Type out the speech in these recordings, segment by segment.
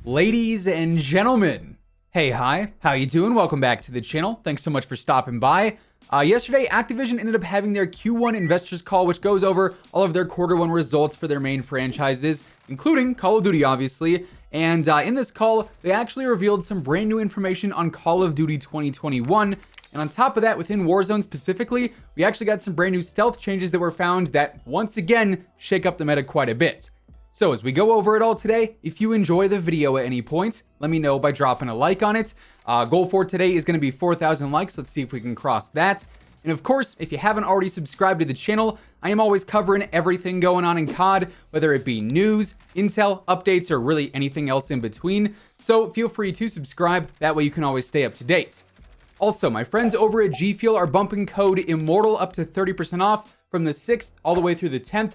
Ladies and gentlemen, hey, hi, how you doing? Welcome back to the channel. Thanks so much for stopping by. Yesterday, Activision ended up having their Q1 investors call, which goes over all of their Q1 results for their main franchises, including Call of Duty, obviously. And in this call, they actually revealed some brand new information on Call of Duty 2021. And on top of that, within Warzone specifically, we actually got some brand new stealth changes that were found that, once again, shake up the meta quite a bit. So as we go over it all today, if you enjoy the video at any point, let me know by dropping a like on it. Goal for today is going to be 4,000 likes. Let's see if we can cross that. And of course, if you haven't already subscribed to the channel, I am always covering everything going on in COD, whether it be news, intel, updates, or really anything else in between. So feel free to subscribe. That way you can always stay up to date. Also, my friends over at G Fuel are bumping code WHosImmortal up to 30% off from the 6th all the way through the 10th.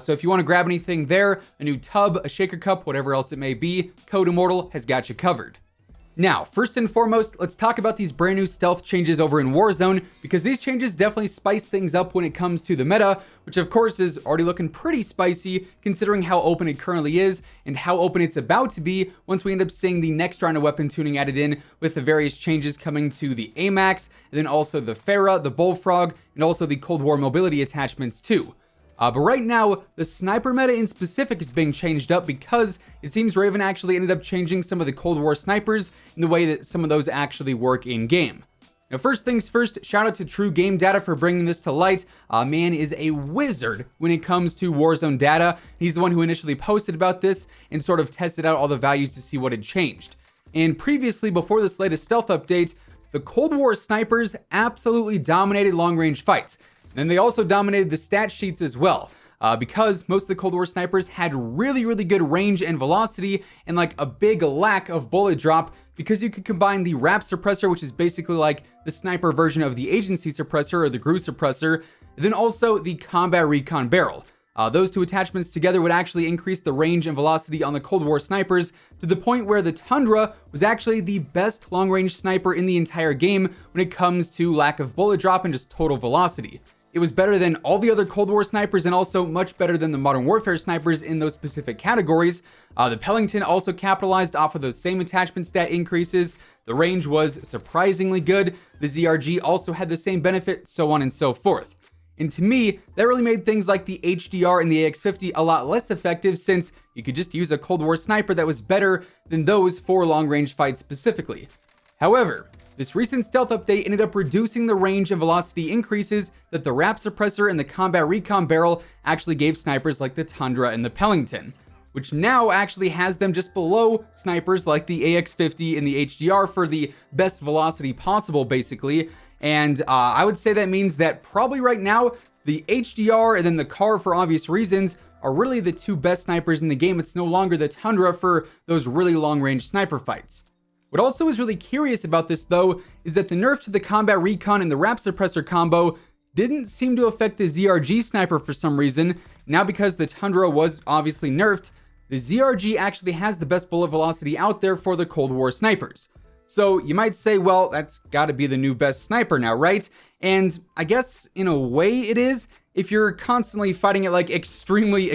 So if you want to grab anything there, a new tub, a shaker cup, whatever else it may be, code WHosImmortal has got you covered. Now, first and foremost, let's talk about these brand new stealth changes over in Warzone, because these changes definitely spice things up when it comes to the meta, which of course is already looking pretty spicy considering how open it currently is and how open it's about to be once we end up seeing the next round of weapon tuning added in with the various changes coming to the AMAX, and then also the Pharah, the Bullfrog, and also the Cold War mobility attachments too. But right now, the sniper meta in specific is being changed up because it seems Raven actually ended up changing some of the Cold War snipers in the way that some of those actually work in game. Now, first things first, shout out to True Game Data for bringing this to light. Man is a wizard when it comes to Warzone data. He's the one who initially posted about this and sort of tested out all the values to see what had changed. And previously, before this latest stealth update, the Cold War snipers absolutely dominated long-range fights. And they also dominated the stat sheets as well, because most of the Cold War snipers had really good range and velocity and like a big lack of bullet drop, because you could combine the wrap suppressor, which is basically like the sniper version of the agency suppressor or the GRU suppressor, and then also the combat recon barrel. Those two attachments together would actually increase the range and velocity on the Cold War snipers to the point where the Tundra was actually the best long-range sniper in the entire game when it comes to lack of bullet drop and just total velocity. It was better than all the other Cold War snipers and also much better than the Modern Warfare snipers in those specific categories. The Pellington also capitalized off of those same attachment stat increases. The range was surprisingly good. The ZRG also had the same benefit, so on and so forth. And to me, that really made things like the HDR and the AX50 a lot less effective, since you could just use a Cold War sniper that was better than those for long-range fights specifically. However, this recent stealth update ended up reducing the range and velocity increases that the wrap suppressor and the combat recon barrel actually gave snipers like the Tundra and the Pellington, which now actually has them just below snipers like the AX50 and the HDR for the best velocity possible, basically. And I would say that means that probably right now, the HDR and then the CAR, for obvious reasons, are really the two best snipers in the game. It's no longer the Tundra for those really long-range sniper fights. What also is really curious about this, though, is that the nerf to the combat recon and the wrap suppressor combo didn't seem to affect the ZRG sniper for some reason. Now, because the Tundra was obviously nerfed, the ZRG actually has the best bullet velocity out there for the Cold War snipers. So you might say, well, that's gotta be the new best sniper now, right? And I guess in a way it is. If you're constantly fighting at like extremely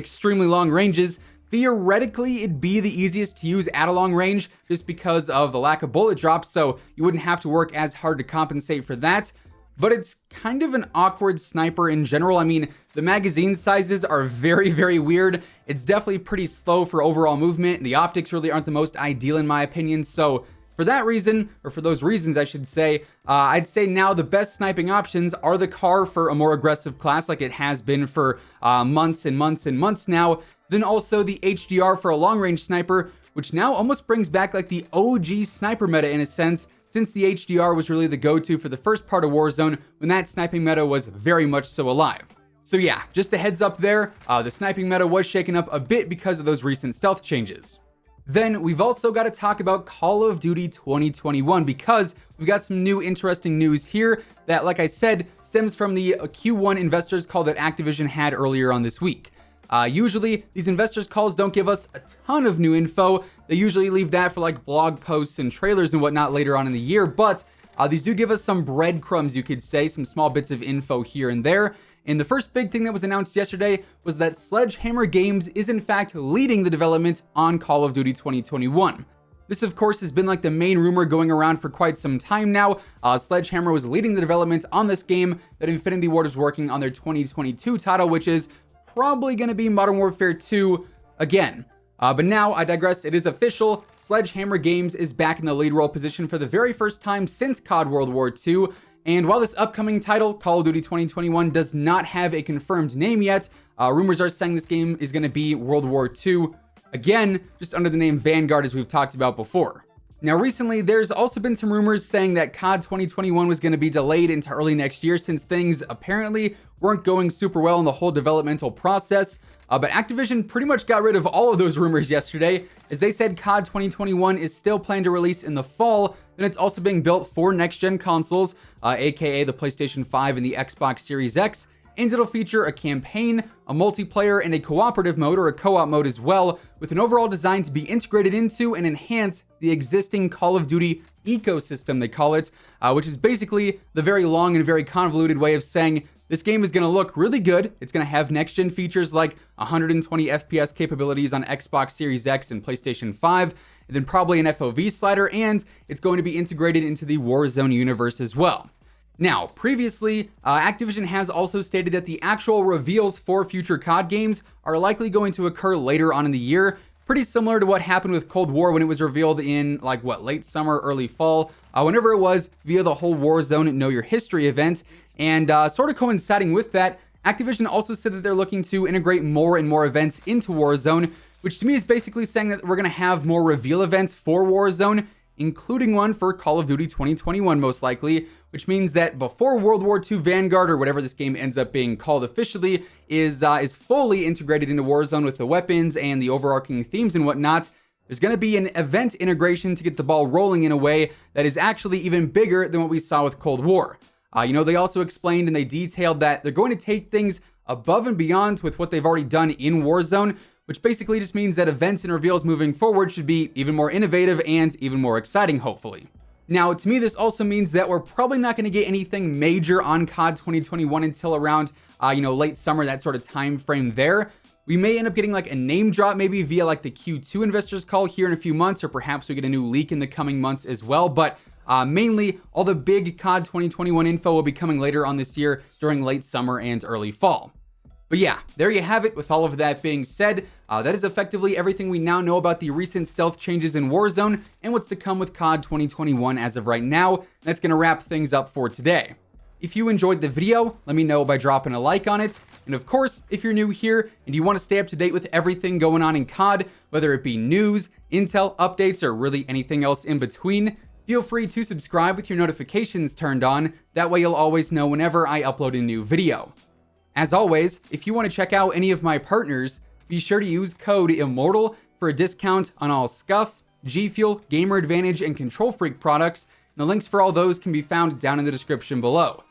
long ranges, theoretically, it'd be the easiest to use at a long range just because of the lack of bullet drop, so you wouldn't have to work as hard to compensate for that. But it's kind of an awkward sniper in general. I mean, the magazine sizes are very weird. It's definitely pretty slow for overall movement, and the optics really aren't the most ideal in my opinion. So for that reason, or for those reasons I should say, I'd say now the best sniping options are the CAR for a more aggressive class like it has been for months and months now. Then also the HDR for a long-range sniper, which now almost brings back like the OG sniper meta in a sense, since the HDR was really the go-to for the first part of Warzone when that sniping meta was very much so alive. So yeah, just a heads up there, the sniping meta was shaken up a bit because of those recent stealth changes. Then we've also got to talk about Call of Duty 2021, because we've got some new interesting news here that, like I said, stems from the Q1 investors call that Activision had earlier on this week. Usually, these investors calls don't give us a ton of new info. They usually leave that for like blog posts and trailers and whatnot later on in the year, but these do give us some breadcrumbs, you could say, some small bits of info here and there. And the first big thing that was announced yesterday was that Sledgehammer Games is in fact leading the development on Call of Duty 2021. This, of course, has been like the main rumor going around for quite some time now. Sledgehammer was leading the development on this game that Infinity Ward is working on their 2022 title, which is probably going to be Modern Warfare 2 again. But now, I digress, it is official. Sledgehammer Games is back in the lead role position for the very first time since COD World War II. And while this upcoming title, Call of Duty 2021, does not have a confirmed name yet, rumors are saying this game is going to be World War II, again, just under the name Vanguard, as we've talked about before. Now, recently, there's also been some rumors saying that COD 2021 was going to be delayed into early next year since things apparently weren't going super well in the whole developmental process. But Activision pretty much got rid of all of those rumors yesterday, as they said COD 2021 is still planned to release in the fall, and it's also being built for next-gen consoles, aka the PlayStation 5 and the Xbox Series X, and it'll feature a campaign, a multiplayer, and a cooperative mode, or a co-op mode as well, with an overall design to be integrated into and enhance the existing Call of Duty ecosystem, they call it, which is basically the very long and very convoluted way of saying this game is going to look really good. It's going to have next-gen features like 120 FPS capabilities on Xbox Series X and PlayStation 5, and then probably an FOV slider, and it's going to be integrated into the Warzone universe as well. Now, previously, Activision has also stated that the actual reveals for future COD games are likely going to occur later on in the year, pretty similar to what happened with Cold War when it was revealed in, late summer, early fall, whenever it was via the whole Warzone Know Your History event. And sort of coinciding with that, Activision also said that they're looking to integrate more and more events into Warzone, which to me is basically saying that we're going to have more reveal events for Warzone, including one for Call of Duty 2021 most likely, which means that before World War II Vanguard, or whatever this game ends up being called officially, is fully integrated into Warzone with the weapons and the overarching themes and whatnot, there's going to be an event integration to get the ball rolling in a way that is actually even bigger than what we saw with Cold War. They also explained and they detailed that they're going to take things above and beyond with what they've already done in Warzone, which basically just means that events and reveals moving forward should be even more innovative and even more exciting, hopefully. Now, to me, this also means that we're probably not going to get anything major on COD 2021 until around, late summer, that sort of time frame there. We may end up getting like a name drop maybe via like the Q2 investors call here in a few months, or perhaps we get a new leak in the coming months as well. But mainly, all the big COD 2021 info will be coming later on this year during late summer and early fall. But yeah, there you have it. With all of that being said, that is effectively everything we now know about the recent stealth changes in Warzone and what's to come with COD 2021 as of right now. That's going to wrap things up for today. If you enjoyed the video, let me know by dropping a like on it. And of course, if you're new here and you want to stay up to date with everything going on in COD, whether it be news, intel, updates, or really anything else in between, feel free to subscribe with your notifications turned on. That way you'll always know whenever I upload a new video. As always, if you want to check out any of my partners, be sure to use code WHosImmortal for a discount on all Scuff, G Fuel, Gamer Advantage, and Control Freak products. And the links for all those can be found down in the description below.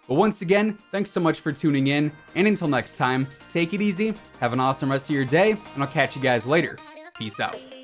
But once again, thanks so much for tuning in, and until next time, take it easy, have an awesome rest of your day, and I'll catch you guys later. Peace out.